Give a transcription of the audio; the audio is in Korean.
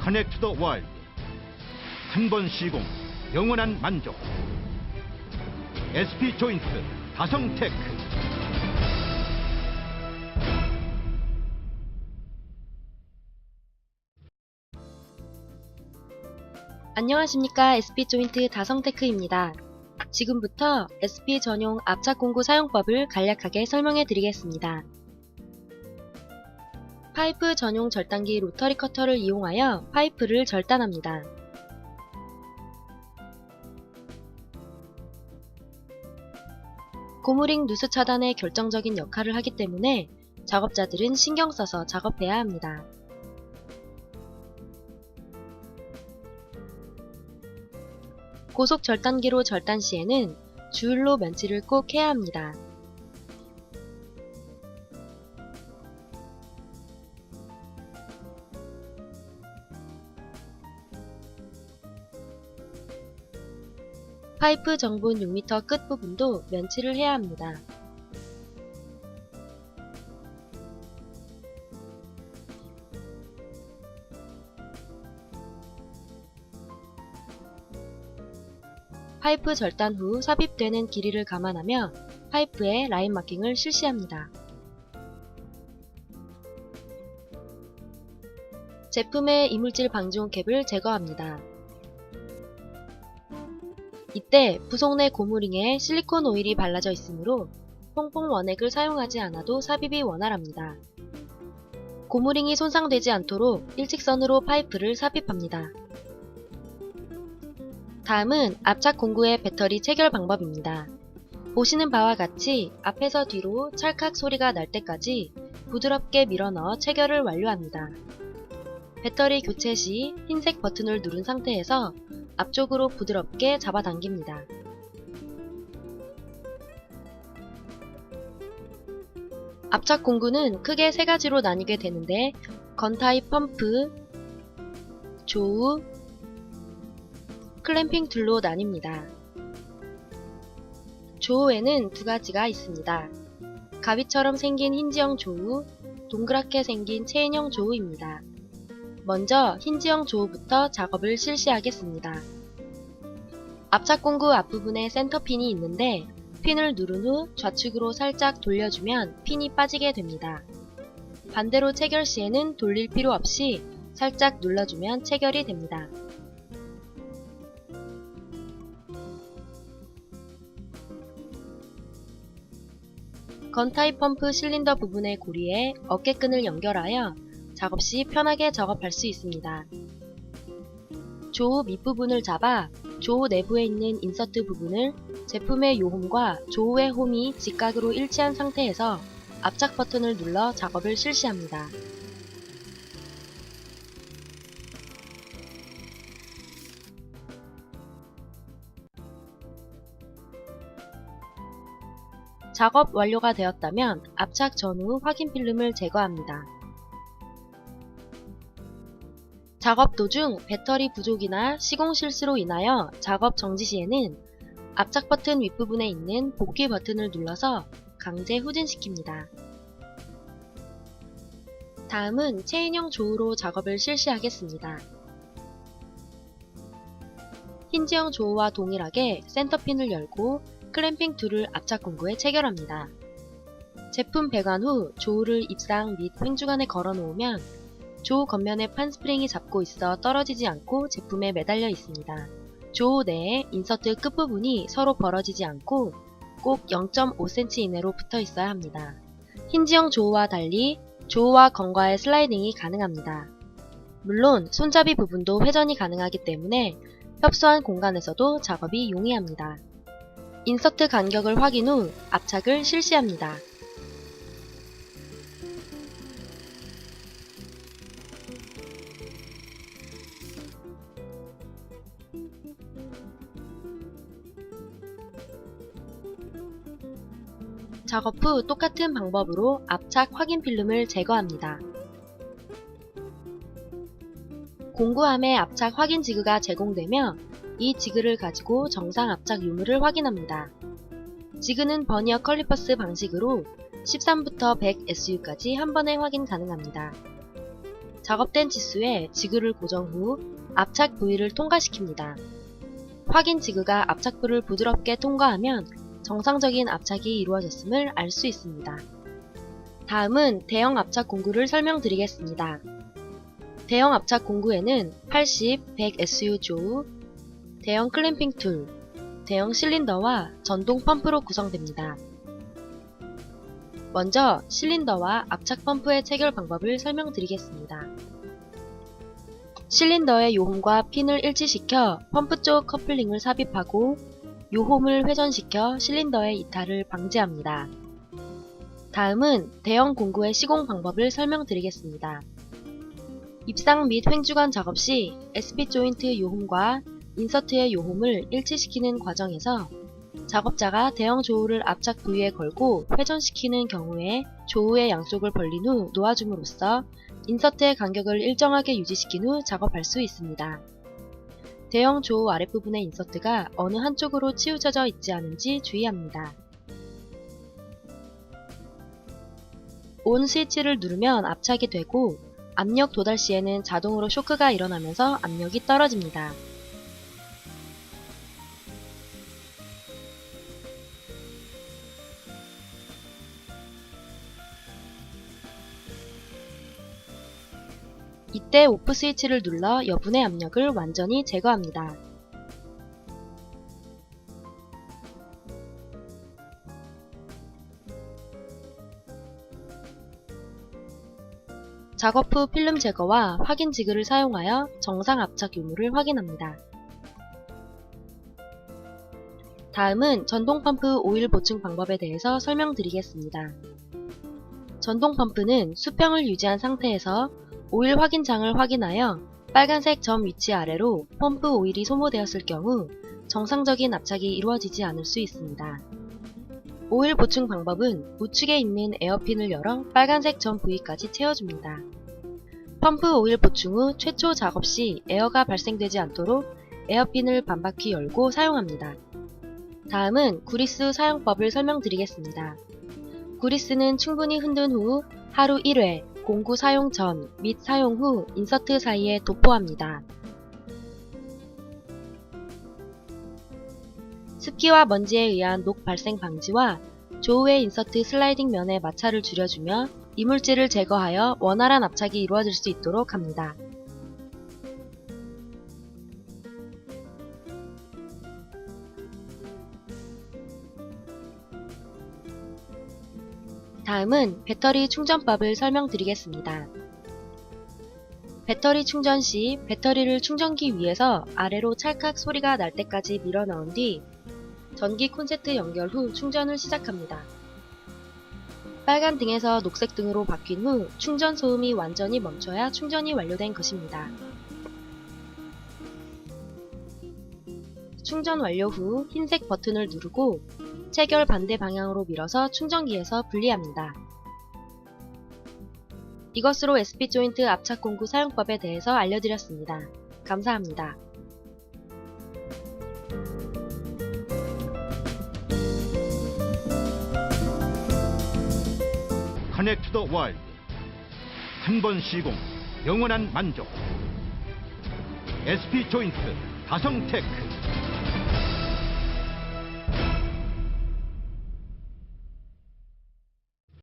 커넥트 더 월드. 한 번 시공, 영원한 만족. SP 조인트 다성테크. 안녕하십니까. SP조인트 다성테크입니다. 지금부터 SP 전용 압착 공구 사용법을 간략하게 설명해 드리겠습니다. 파이프 전용 절단기 로터리 커터를 이용하여 파이프를 절단합니다. 고무링 누수 차단에 결정적인 역할을 하기 때문에 작업자들은 신경 써서 작업해야 합니다. 고속 절단기로 절단 시에는 주율로 면치를 꼭 해야 합니다. 파이프 정분 6m 끝 부분도 면치를 해야 합니다. 파이프 절단 후 삽입되는 길이를 감안하며 파이프에 라인 마킹을 실시합니다. 제품의 이물질 방지용 캡을 제거합니다. 이때 부속 내 고무링에 실리콘 오일이 발라져 있으므로 퐁퐁 원액을 사용하지 않아도 삽입이 원활합니다. 고무링이 손상되지 않도록 일직선으로 파이프를 삽입합니다. 다음은 압착 공구의 배터리 체결 방법입니다. 보시는 바와 같이 앞에서 뒤로 찰칵 소리가 날 때까지 부드럽게 밀어넣어 체결을 완료합니다. 배터리 교체 시 흰색 버튼을 누른 상태에서 앞쪽으로 부드럽게 잡아당깁니다. 압착 공구는 크게 세 가지로 나뉘게 되는데 건타입 펌프, 조우, 클램핑 툴로 나뉩니다. 조우에는 두 가지가 있습니다. 가위처럼 생긴 힌지형 조우, 동그랗게 생긴 체인형 조우입니다. 먼저 힌지형 조우부터 작업을 실시하겠습니다. 압착 공구 앞부분에 센터핀이 있는데 핀을 누른 후 좌측으로 살짝 돌려주면 핀이 빠지게 됩니다. 반대로 체결 시에는 돌릴 필요 없이 살짝 눌러주면 체결이 됩니다. 건타입 펌프 실린더 부분의 고리에 어깨끈을 연결하여 작업 시 편하게 작업할 수 있습니다. 조우 밑부분을 잡아 조우 내부에 있는 인서트 부분을 제품의 요홈과 조우의 홈이 직각으로 일치한 상태에서 압착 버튼을 눌러 작업을 실시합니다. 작업 완료가 되었다면 압착 전후 확인 필름을 제거합니다. 작업 도중 배터리 부족이나 시공 실수로 인하여 작업 정지 시에는 압착 버튼 윗부분에 있는 복귀 버튼을 눌러서 강제 후진시킵니다. 다음은 체인형 조우로 작업을 실시하겠습니다. 힌지형 조우와 동일하게 센터핀을 열고 클램핑 툴을 압착 공구에 체결합니다. 제품 배관 후 조우를 입상 및 횡주간에 걸어 놓으면 조우 겉면에 판 스프링이 잡고 있어 떨어지지 않고 제품에 매달려 있습니다. 조우 내에 인서트 끝부분이 서로 벌어지지 않고 꼭 0.5cm 이내로 붙어 있어야 합니다. 힌지형 조우와 달리 조우와 건과의 슬라이딩이 가능합니다. 물론 손잡이 부분도 회전이 가능하기 때문에 협소한 공간에서도 작업이 용이합니다. 인서트 간격을 확인 후 압착을 실시합니다. 작업 후 똑같은 방법으로 압착 확인 필름을 제거합니다. 공구함에 압착 확인 지그가 제공되며 이 지그를 가지고 정상 압착 유무를 확인합니다. 지그는 버니어 컬리퍼스 방식으로 13부터 100 SU까지 한 번에 확인 가능합니다. 작업된 치수에 지그를 고정 후 압착 부위를 통과시킵니다. 확인 지그가 압착부를 부드럽게 통과하면 정상적인 압착이 이루어졌음을 알 수 있습니다. 다음은 대형 압착 공구를 설명드리겠습니다. 대형 압착 공구에는 80, 100 SU 조우, 대형 클램핑 툴, 대형 실린더와 전동 펌프로 구성됩니다. 먼저 실린더와 압착 펌프의 체결 방법을 설명드리겠습니다. 실린더의 요홈과 핀을 일치시켜 펌프 쪽 커플링을 삽입하고 요홈을 회전시켜 실린더의 이탈을 방지합니다. 다음은 대형 공구의 시공 방법을 설명드리겠습니다. 입상 및 횡주관 작업 시 SP 조인트 요홈과 인서트의 요홈을 일치시키는 과정에서 작업자가 대형 조우를 압착 부위에 걸고 회전시키는 경우에 조우의 양쪽을 벌린 후 놓아줌으로써 인서트의 간격을 일정하게 유지시킨 후 작업할 수 있습니다. 대형 조우 아랫부분의 인서트가 어느 한쪽으로 치우쳐져 있지 않은지 주의합니다. 온 스위치를 누르면 압착이 되고 압력 도달 시에는 자동으로 쇼크가 일어나면서 압력이 떨어집니다. 이때 오프 스위치를 눌러 여분의 압력을 완전히 제거합니다. 작업 후 필름 제거와 확인 지그를 사용하여 정상 압착 유무를 확인합니다. 다음은 전동 펌프 오일 보충 방법에 대해서 설명드리겠습니다. 전동 펌프는 수평을 유지한 상태에서 오일 확인장을 확인하여 빨간색 점 위치 아래로 펌프 오일이 소모되었을 경우 정상적인 압착이 이루어지지 않을 수 있습니다. 오일 보충 방법은 우측에 있는 에어핀을 열어 빨간색 점 부위까지 채워줍니다. 펌프 오일 보충 후 최초 작업 시 에어가 발생되지 않도록 에어핀을 반바퀴 열고 사용합니다. 다음은 구리스 사용법을 설명드리겠습니다. 구리스는 충분히 흔든 후 하루 1회 공구 사용 전 및 사용 후 인서트 사이에 도포합니다. 습기와 먼지에 의한 녹 발생 방지와 조우의 인서트 슬라이딩 면의 마찰을 줄여주며 이물질을 제거하여 원활한 압착이 이루어질 수 있도록 합니다. 다음은 배터리 충전법을 설명드리겠습니다. 배터리 충전 시 배터리를 충전기 위에서 아래로 찰칵 소리가 날 때까지 밀어 넣은 뒤 전기 콘센트 연결 후 충전을 시작합니다. 빨간 등에서 녹색 등으로 바뀐 후 충전 소음이 완전히 멈춰야 충전이 완료된 것입니다. 충전 완료 후 흰색 버튼을 누르고 체결 반대 방향으로 밀어서 충전기에서 분리합니다. 이것으로 SP 조인트 압착 공구 사용법에 대해서 알려드렸습니다. 감사합니다. 커넥트 더 월드. 한 번 시공, 영원한 만족. SP 조인트 다성테크.